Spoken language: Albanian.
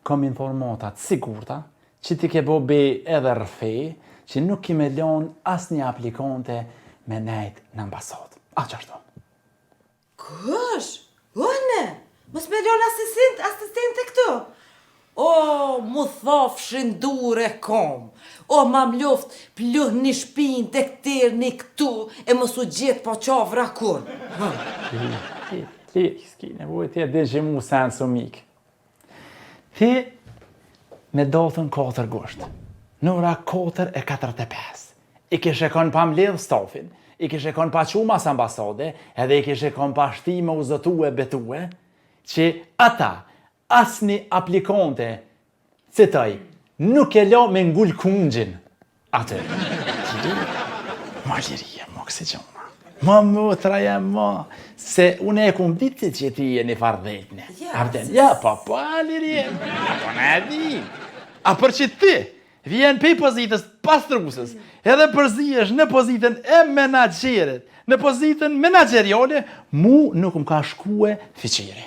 kom informatat sigurta që ti ke bo be edhe rëfej që nuk ki me lon as një aplikante me nejt në ambasad. A qashtu? Kësh? One? Mos me lon asistent e këtu? O, mu thafshin dure kom. O, ma mluft pluh një shpin të këtir një këtu e mos u gjithë po qavra kun. Ti, s'ki nevoj ti e din që mu sen së mik. Ti me dotën 4 gusht, në ora 4:45, i kishe kon pa mledh stafin, i kishe kon pa qumas ambasade, edhe i kishe kon pa shtime u zotue betue, që ata, asni aplikante, citoj, nuk e la me ngull kungjin atë. Ma lirie, ma kësi gjona. Ma mëtraja, ma, se une e kum ditë që ti e një fardhetne. Ja, pa, lirie, po në edhi. A për që ti, vjen pe pozitës pastrusës, edhe përzihesh në pozitën e menagjerit, në pozitën menageriale, mu nuk më ka shkue fiqiri.